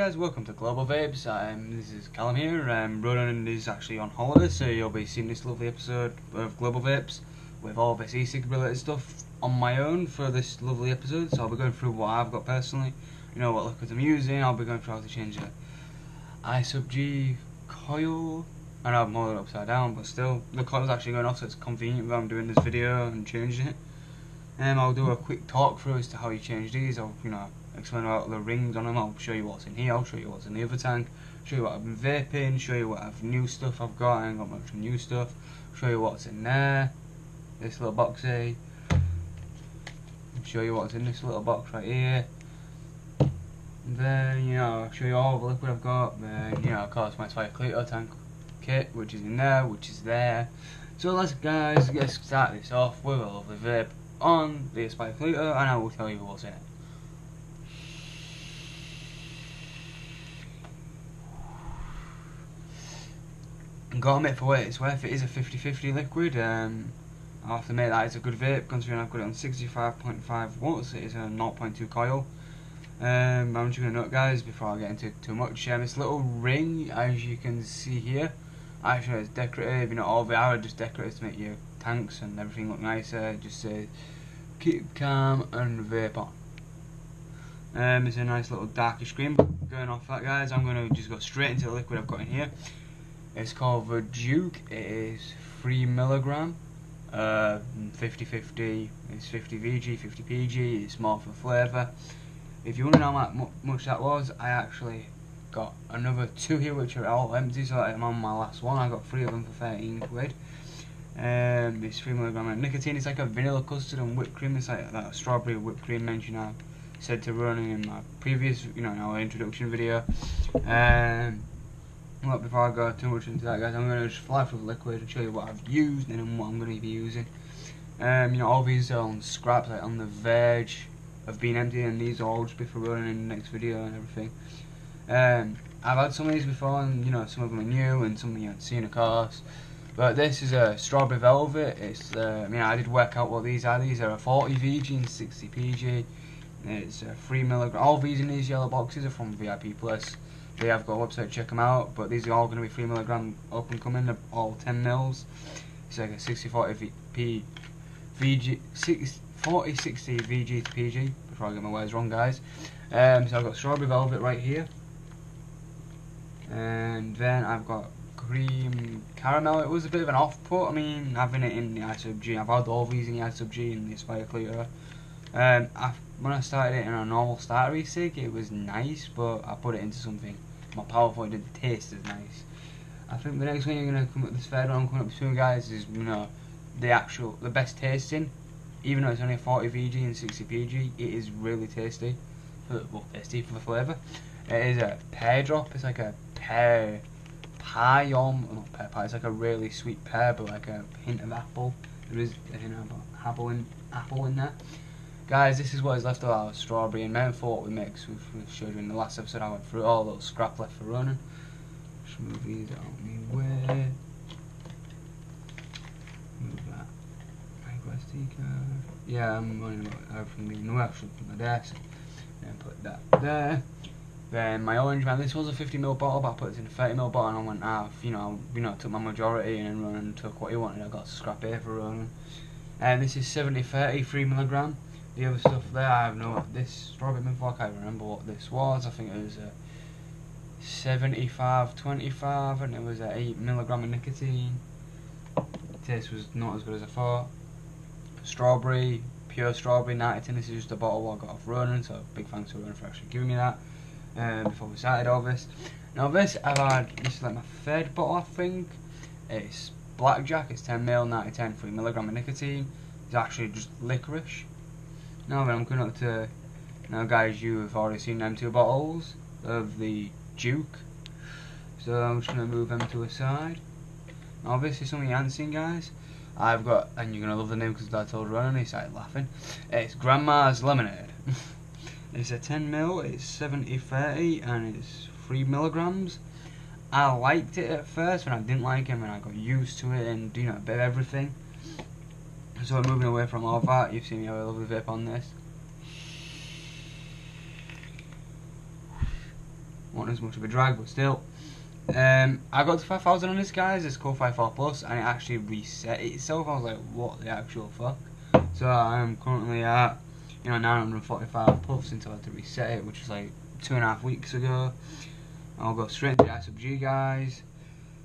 guys, welcome to Global Vapes. This is Calum here. Ronan is actually on holiday, so you'll be seeing this lovely episode of Global Vapes with all this eciggs related stuff on my own for this lovely episode. So I'll be going through what I've got personally, you know, what liquids I'm using. I'll be going through how to change the iciggs coil. I know I've molded it upside down, but still, the coil's actually going off, so it's convenient that I'm doing this video and changing it. I'll do a quick talk through as to how you change these. I'll, explain about the rings on them. I'll show you what's in here. I'll show you what's in the other tank. Show you what I've been vaping. Show you what I've new stuff I've got. I ain't got much new stuff. Show you what's in there. This little boxy. Show you what's in this little box right here. And then, I'll show you all the liquid I've got. Then, of course, my 5 litre tank kit, which is in there, which is there. So let's start this off with a lovely vape on the 5 litre, and I will tell you what's in it. Gotta admit, for what it's worth, it is a 50-50 liquid. I have to admit that it's a good vape, considering I've got it on 65.5 watts. It is a 0.2 coil. I'm just gonna note, guys, before I get into too much. This little ring, as you can see here, actually it's decorative. All of it are just decorative to make your tanks and everything look nicer. It just says keep calm and vape on. It's a nice little darkish green. Going off that, guys, I'm gonna just go straight into the liquid I've got in here. It's called the Duke. It is 3 milligram, 50-50. It's 50 VG, 50 PG. It's more for flavour. If you want to know how much that was, I actually got another 2 here which are all empty, so I'm on my last one. I got 3 of them for 13 quid. It's 3 milligram of nicotine. It's like a vanilla custard and whipped cream. It's like that strawberry whipped cream mention I said to Ronan in my previous, in our introduction video. Well, before I go too much into that, guys, I'm going to just fly through the liquid and show you what I've used and then what I'm going to be using. All these are on scraps, like on the verge of being empty, and these will all just be for running in the next video and everything. I've had some of these before, and some of them are new and some you haven't seen, of course. But this is a strawberry velvet. It's I did work out what these are. These are a 40 VG and 60 PG. It's 3 milligram. All these in these yellow boxes are from VIP Plus. They have got a website, check them out. But these are all going to be 3 milligram up and coming. They're all 10 mils. It's like a 60-40 VG, 40-60 VG to PG. Before I get my words wrong, guys. So I've got strawberry velvet right here, and then I've got cream caramel. It was a bit of an off-put. Having it in the iciggs. I've had all these in the iciggs and the Aspire Clear. When I started it in a normal starter e-cig, it was nice, but I put it into something more powerful. It didn't taste as nice. I think the next one you're gonna come up, this third one I'm coming up to, guys, is the best tasting. Even though it's only 40 VG and 60 PG, it is really tasty. Tasty for the flavour. It is a pear drop. It's like a pear pie, not pear pie. It's like a really sweet pear, but like a hint of apple. There is a hint of apple in there. Guys, this is what is left of our strawberry and menthol we mixed. We've showed you in the last episode. I went through all the little scrap left for running. Just move these out of my way. Move that. SD card. Yeah, I'm worrying about everything being no actually from my desk. Then put that there. Then my orange man, this was a 50ml bottle, but I put it in a 30ml bottle and I went half. I took my majority and then Ronan took what he wanted. I got scrap here for Ronan. And this is 70-30, 3 milligram. The other stuff there, I have no. This strawberry menthol, I can't remember what this was. I think it was a 75-25, and it was a 8 milligram of nicotine. The taste was not as good as I thought. Strawberry, pure strawberry, 90. This is just a bottle I got off Ronan, so big thanks to Ronan for actually giving me that before we started all this. Now this this is like my 3rd bottle, I think. It's Blackjack. It's 10ml, 90-10, 3 milligram of nicotine. It's actually just licorice. Now then, I'm going up to, guys, you have already seen them 2 bottles of the Duke, so I'm just going to move them to a side. Now this is something you haven't seen, guys. I've got, and you're going to love the name because I told Ronan, he started laughing. It's Grandma's Lemonade. It's a 10ml, it's 70-30, and it's 3 milligrams. I liked it at first, but I didn't like him, and I got used to it, and a bit of everything. So moving away from all that, you've seen me have a lovely vape on this. want as much of a drag, but still. I got to 5,000 on this, guys. It's called 54 plus, and it actually reset itself. I was like, what the actual fuck? So I am currently at 945 puffs until I had to reset it, which was like 2.5 weeks ago. I'll go straight into the I/G, guys.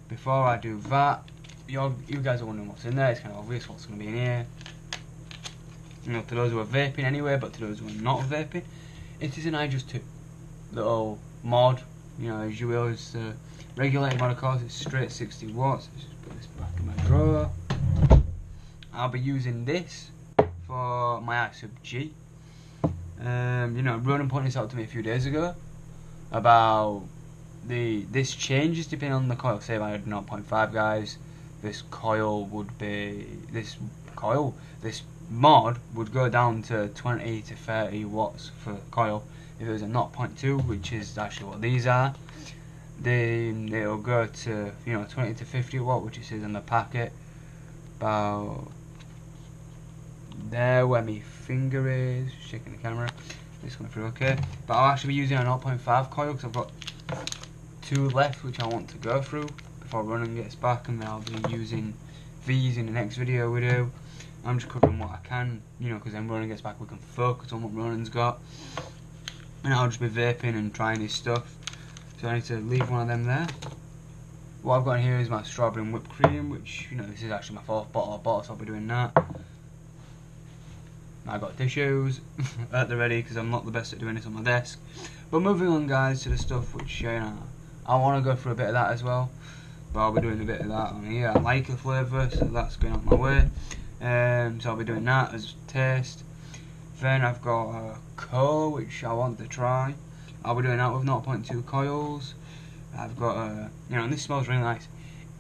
Before I do that, you guys are wondering what's in there. It's kind of obvious what's going to be in here. To those who are vaping anyway, but to those who are not vaping, it is an hhis 2 little mod. As you will, it's a regulated mod, of course. It's straight 60 watts. Let's just put this back in my drawer. I'll be using this for my I/G. Ronan pointed this out to me a few days ago about this changes depending on the coil. Say if I had 0.5, guys, this mod would go down to 20 to 30 watts for the coil. If it was a 0.2, which is actually what these are, then it'll go to 20 to 50 watt, which it says on the packet. About there where my finger is, checking the camera. It's coming through okay. But I'll actually be using a 0.5 coil because I've got 2 left which I want to go through before Ronan gets back, and then I'll be using these in the next video we do. I'm just covering what I can, because then Ronan gets back we can focus on what Ronan's got. And I'll just be vaping and trying his stuff. So I need to leave one of them there. What I've got in here is my strawberry and whipped cream, which, this is actually my 4th bottle, so I'll be doing that. I've got tissues at the ready because I'm not the best at doing this on my desk. But moving on, guys, to the stuff which, I want to go through a bit of that as well. But I'll be doing a bit of that on here. I like the flavour, so that's going out my way. So I'll be doing that as a taste. Then I've got a cola which I want to try. I'll be doing that with 0.2 coils. I've got and this smells really nice.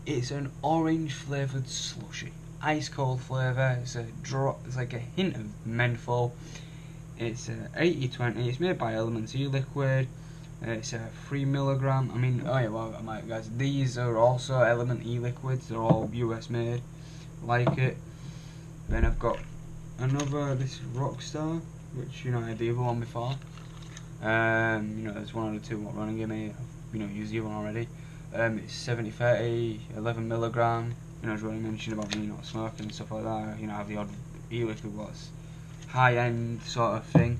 It's an orange flavoured slushy, ice cold flavour. It's like a hint of menthol. It's 80/20. It's made by Elements e-liquid. It's 3 milligram. Guys, these are also Element e-liquids. They're all US made. Like it. Then I've got this Rockstar, which I had the other one before. There's one of the 2 what Ronan gave me. I've used the other one already. It's 70/30, 11 milligram. As Ronan mentioned about me not smoking and stuff like that. I have the odd e-liquid what's high end sort of thing.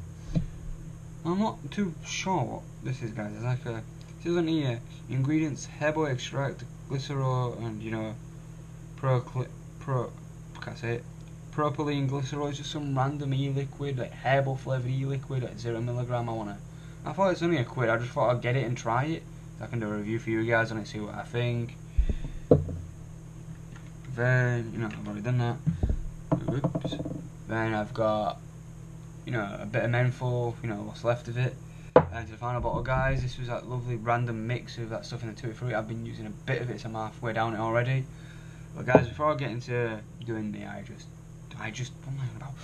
I'm not too sure what this is, guys. It's like it says on here ingredients: herbal extract, glycerol, and propylene glycerol. It's just some random e-liquid, like herbal flavoured e-liquid at 0 milligram. I thought it's only a quid. I just thought I'd get it and try it. So I can do a review for you guys on it, see what I think. Then I've already done that. Oops. Then I've got a bit of menthol, what's left of it. And to the final bottle, guys, this was that lovely random mix of that stuff in the Tutti Frutti. I've been using a bit of it, so I'm halfway down it already. But guys, before I get into doing the what am I on about?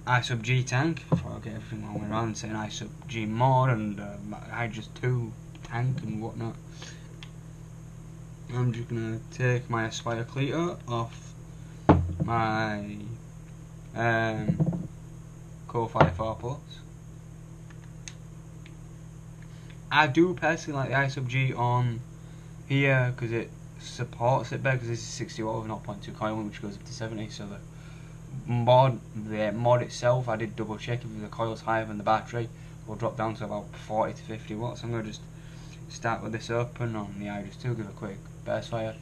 I/G tank, before I get everything all the way around, saying I/G mod and hhis 2 tank and whatnot. I'm just gonna take my Aspire Cleater off my Core 54 Plus. I do personally like the I/G on here because it supports it better, because this is 60 watt with 0.2 coil, which goes up to 70. So the mod itself, I did double check if the coil's higher than the battery, will drop down to about 40 to 50 watts. I'm going to just start with this open on the hhis 2, give a quick burst fire.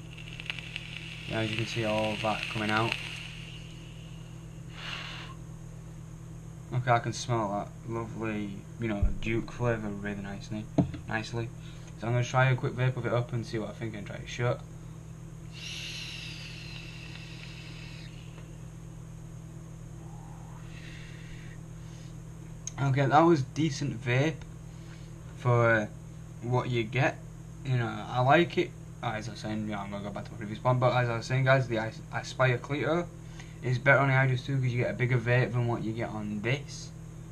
As you can see, all of that coming out. Okay, I can smell that lovely, Duke flavour really nicely. So I'm going to try a quick vape of it up and see what I think and try it shut. Okay, that was decent vape for what you get. I like it. As I was saying, I'm going to go back to my previous one, but as I was saying, guys, the Aspire Cleater is better on the hhis 2 because you get a bigger vape than what you get on this.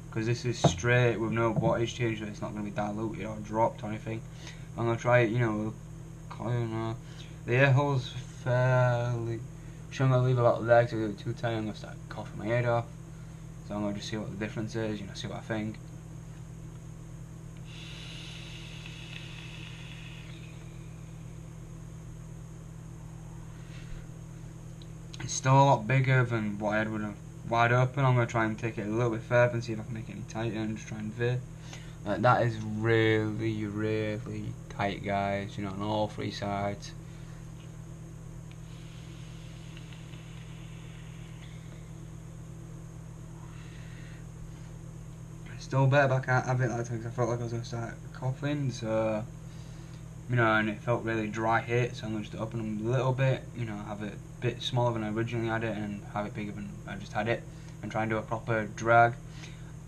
Because this is straight with no wattage change, so it's not going to be diluted or dropped or anything. I'm going to try it, with coil. The air hole's fairly... I'm going to leave it out there because it's too tight. I'm going to start coughing my head off. So I'm going to just see what the difference is, see what I think. It's still a lot bigger than what I had with a wide open. I'm going to try and take it a little bit further and see if I can make it any tighter and just try and veer. That is really, really tight, guys, you know, on all three sides. Still better, but I can't have it like that because I felt like I was going to start coughing, so, you know, and it felt really dry here, so I'm going to just open them a little bit, you know, have it a bit smaller than I originally had it and have it bigger than I just had it, and try and do a proper drag.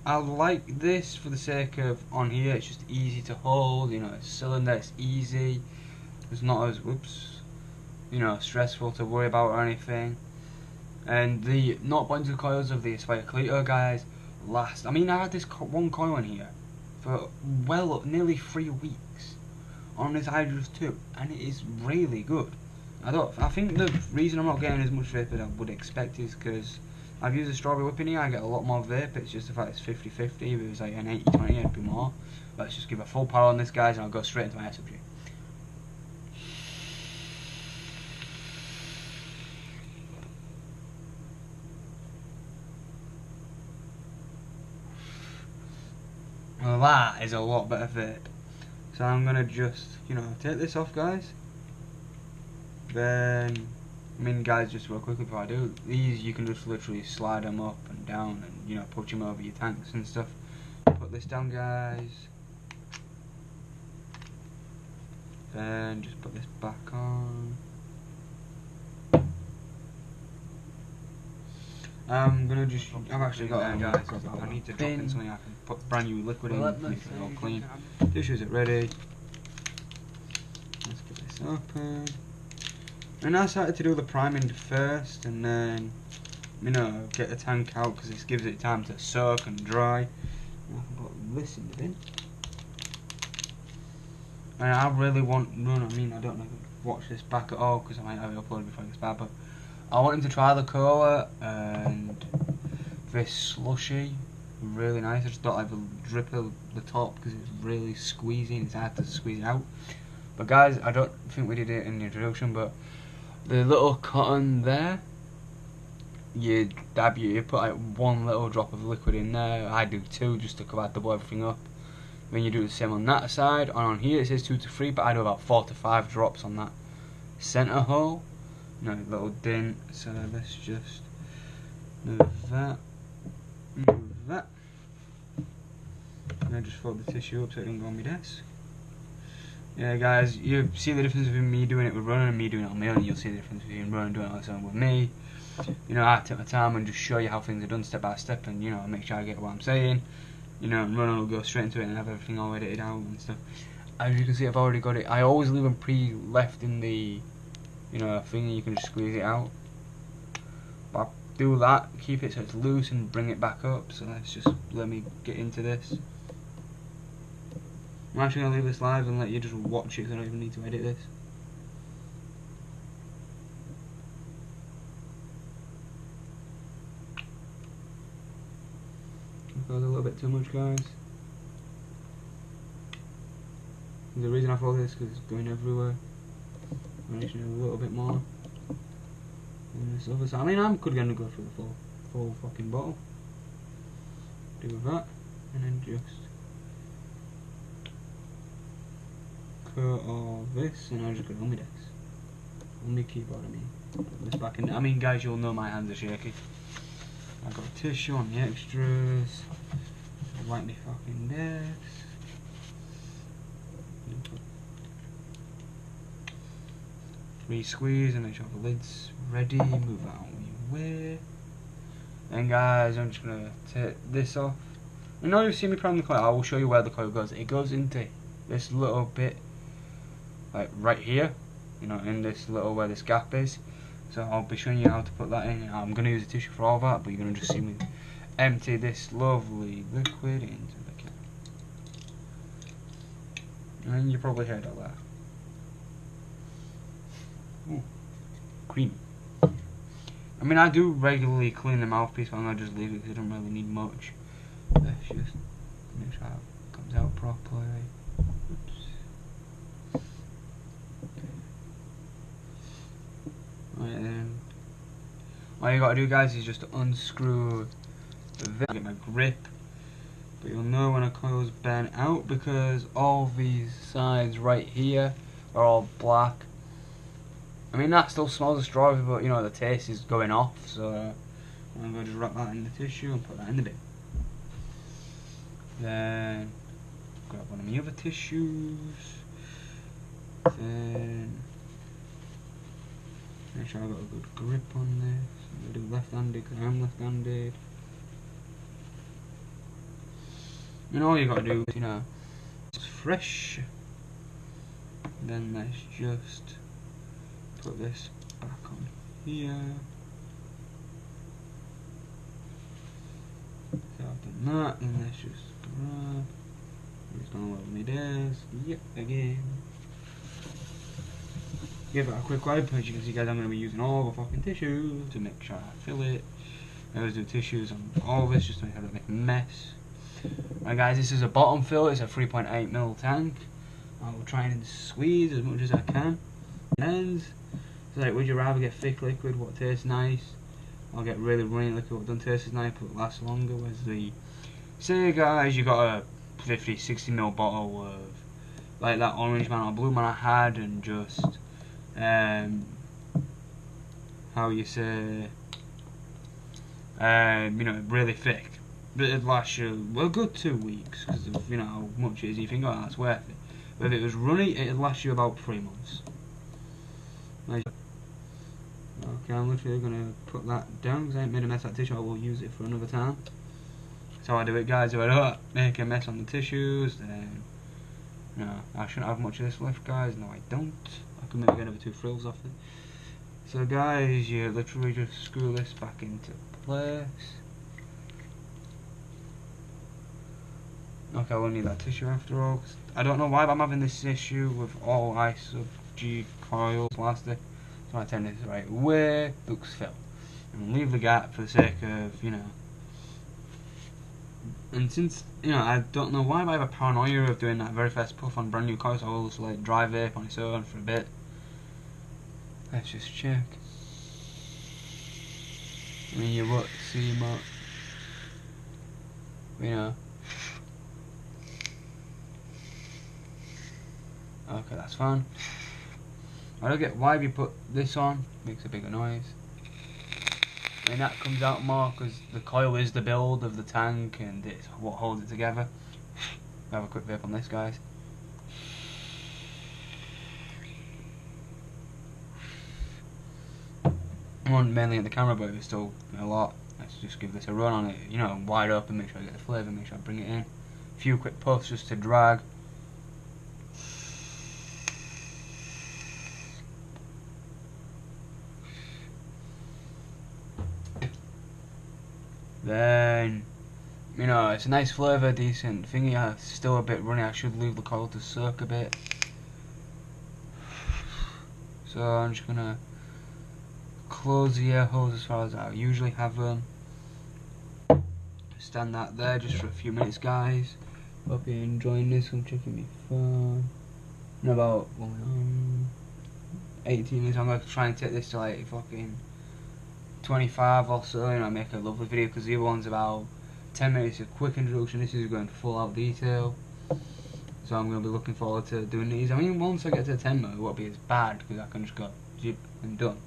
I like this for the sake of on here, it's just easy to hold, you know, it's cylinder, it's easy, it's not as, whoops, you know, stressful to worry about or anything. And the 0.2 coils of the Aspire Cleto, guys, last, I mean, I had this one coil in here for nearly 3 weeks on this hhis 2, and it is really good. I think the reason I'm not getting as much vape as I would expect is because I've used a strawberry whip in here. I get a lot more vape. It's just the fact it's 50-50. If it was like an 80-20, it'd be more. Let's just give a full power on this, guys, and I'll go straight into my SMG. Well, that is a lot better vape. So I'm gonna just, you know, take this off, guys. Then, I mean, guys, just real quickly before I do, these you can just literally slide them up and down and, you know, push them over your tanks and stuff. Put this down, guys. Then just put this back on. I'm gonna just, I've actually got guys, I need to drop in something I can put brand new liquid in, make it all clean. Tissues are ready. Let's get this open. And I started to do the priming first, and then, you know, get the tank out because this gives it time to soak and dry. And I can put this in the bin. And I really want, no, I mean, I don't know if I watch this back at all because I might have it uploaded before it gets bad, but I want him to try the cola and this slushy, really nice. I just thought I would drip at the top because it's really squeezy and it's hard to squeeze it out. But guys, I don't think we did it in the introduction, but the little cotton there, you put like one little drop of liquid in there. I do 2 just to double everything up. Then you do the same on that side, and on here it says 2 to 3, but I do about 4 to 5 drops on that center hole. No little dent, so let's just move that, and I just fold the tissue up so it doesn't go on my desk. Yeah, guys, you see the difference between me doing it with Ronan and me doing it on my own. You'll see the difference between Ronan doing it on his own with me. You know, I take my time and just show you how things are done step by step, and, you know, make sure I get what I'm saying. You know, and Ronan will go straight into it and have everything all edited out and stuff. As you can see, I've already got it. I always leave them pre-left in the, you know, thing, and you can just squeeze it out. But I'll do that, keep it so it's loose and bring it back up. So let's just let me get into this. I'm actually going to leave this live and let you just watch it because I don't even need to edit this. It goes a little bit too much, guys. The reason I follow this is because it's going everywhere. I just need a little bit more. And this other side. I mean, I'm going to go through the full fucking bottle. Do that, and then just cut all this, and I'll just go on my desk. On my keyboard, I mean. Put this back in. I mean, guys, you'll know my hands are shaky. I've got tissue on the extras. Wipe my fucking desk. Squeeze and make sure the lid's ready. Move that out of your way. Then, guys, I'm just gonna take this off. And now you've seen me prime the coil, I will show you where the coil goes. It goes into this little bit, like right here, you know, in this little where this gap is. So I'll be showing you how to put that in. I'm gonna use a tissue for all that, but you're gonna just see me empty this lovely liquid into the cap. And you probably heard all that. Ooh, cream. I mean, I do regularly clean the mouthpiece, but I'm not just leave it because it doesn't really need much. Let's just make sure it comes out properly. Oops. Right then. All you gotta do, guys, is just unscrew the get my grip. But you'll know when a coil's bent out because all these sides right here are all black. I mean, that still smells of strawberry, but you know, the taste is going off, so I'm going to just wrap that in the tissue and put that in the bin. Then grab one of my other tissues. Then make sure I've got a good grip on this. I'm going to do left-handed because I'm left-handed. And all you got to do is, you know, it's fresh. Then let's just put this back on here. So I've done that, and let's just grab. It's gonna load me desk. Yep, again. Give it a quick wipe. As you can see, guys, I'm gonna be using all the fucking tissue to make sure I fill it. I always do tissues on all of this just to make sure I don't make a mess. Right, guys, this is a bottom fill. It's a 3.8 ml tank. I will try and squeeze as much as I can. Ends. So, like, would you rather get thick liquid, what tastes nice, or get really runny liquid, what doesn't taste as nice but lasts longer? Whereas say, guys, you got a 50-60 ml bottle of like that orange man or blue man I had, and just how you say, you know, really thick. But it'd last you a good 2 weeks because of, you know, how much it is. You think, oh, that's worth it. But if it was runny, it'd last you about 3 months. Like, okay, I'm literally gonna put that down because I ain't made a mess of that tissue. I will use it for another time. That's how I do it, guys. If I don't make a mess on the tissues, then no, I shouldn't have much of this left, guys. No, I don't. I can maybe get another 2 frills off it. So, guys, you literally just screw this back into place. Okay, I will need that tissue after all. Cause I don't know why, but I'm having this issue with all eciggs coil plastic. So I turn this the right way, books fill. And leave the gap for the sake of, you know. And since, you know, I don't know why, but I have a paranoia of doing that very first puff on brand new coils, so I will also like dry vape on its own for a bit. Let's just check. I mean, you won't see much. You know. Okay, that's fine. I don't get why we put this on. Makes a bigger noise. I mean, that comes out more because the coil is the build of the tank and it's what holds it together. I'll have a quick vape on this, guys. I wasn't mainly at the camera, but it was still a lot. Let's just give this a run on it, you know, wide open, make sure I get the flavour, make sure I bring it in. A few quick puffs just to drag. Then, you know, it's a nice flavour, decent thingy. Still a bit runny. I should leave the coil to soak a bit. So I'm just gonna close the air holes as far as I usually have them. Stand that there just for a few minutes, guys. Hope you're enjoying this. I'm checking my phone. In about 18 minutes, I'm gonna try and take this to like fucking 25 or so, you know, make a lovely video, because the other one's about 10 minutes of quick introduction. This is going full out detail, so I'm going to be looking forward to doing these. I mean, once I get to 10 mil, it won't be as bad because I can just go zip and done.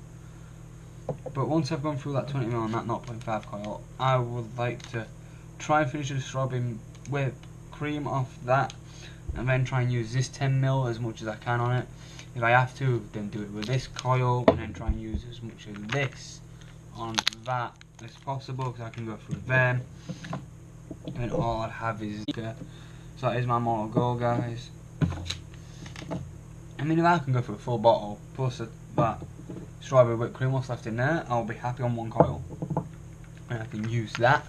But once I've gone through that 20 mil and that 0.5 coil, I would like to try and finish the strawberry whip cream off that, and then try and use this 10 mil as much as I can on it. If I have to, then do it with this coil, and then try and use as much of this on that as possible, because I can go through them, and then all I'd have is so that is my mortal goal, guys. I mean, if I can go through a full bottle plus that strawberry whipped cream what's left in there, I'll be happy on one coil, and I can use that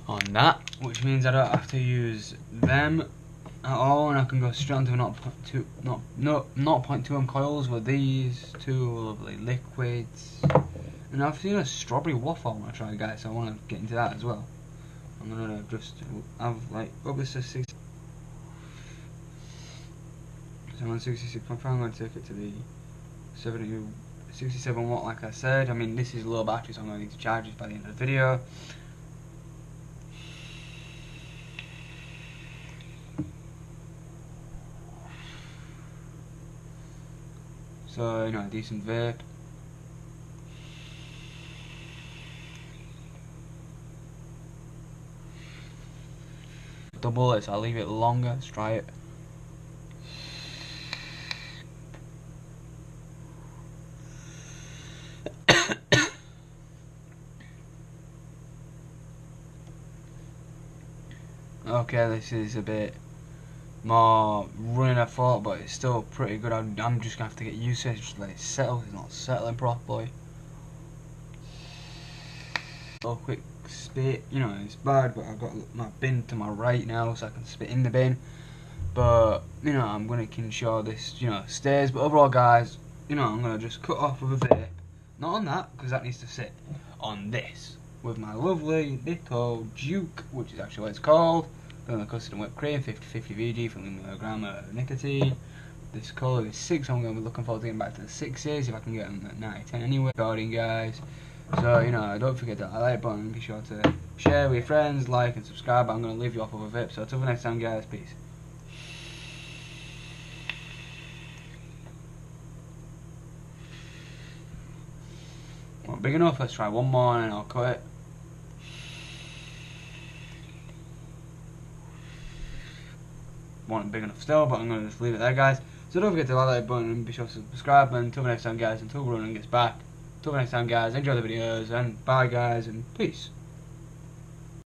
on that, which means I don't have to use them at all, and I can go straight onto 0.2 coils with these 2 lovely liquids. And I've seen a strawberry waffle I want to try, guys, so I want to get into that as well. I'm going to just have like up to 60. So I'm on 66.5, I'm going to take it to the 70 67 watt, like I said. I mean, this is low battery, so I'm going to need to charge this by the end of the video. So, you know, a decent vape. Double it, so I'll leave it longer. Let's try it. Okay, this is a bit more running than I thought, but it's still pretty good. I'm just gonna have to get used to it. Just let it settle. It's not settling properly. A quick spit, you know, it's bad, but I've got my bin to my right now, so I can spit in the bin. But you know, I'm gonna ensure this, you know, stays. But overall, guys, you know, I'm gonna just cut off with a vape. Not on that, because that needs to sit on this with my lovely little Duke, which is actually what it's called. Then the custard and whipped cream, 50-50 VG from 1 milligram of nicotine. This colour is 6, so I'm going to be looking forward to getting back to the 6s, if I can get them at 9, 10 anyway. Recording, guys. So, you know, don't forget that like button, be sure to share with your friends, like and subscribe. I'm going to leave you off with a vape, so until the next time, guys, peace. Not big enough, let's try one more and I'll cut it. Wasn't big enough still, but I'm going to just leave it there, guys. So don't forget to like that button and be sure to subscribe. And until the next time, guys, until Ronan gets back. Until the next time, guys, enjoy the videos and bye, guys, and peace.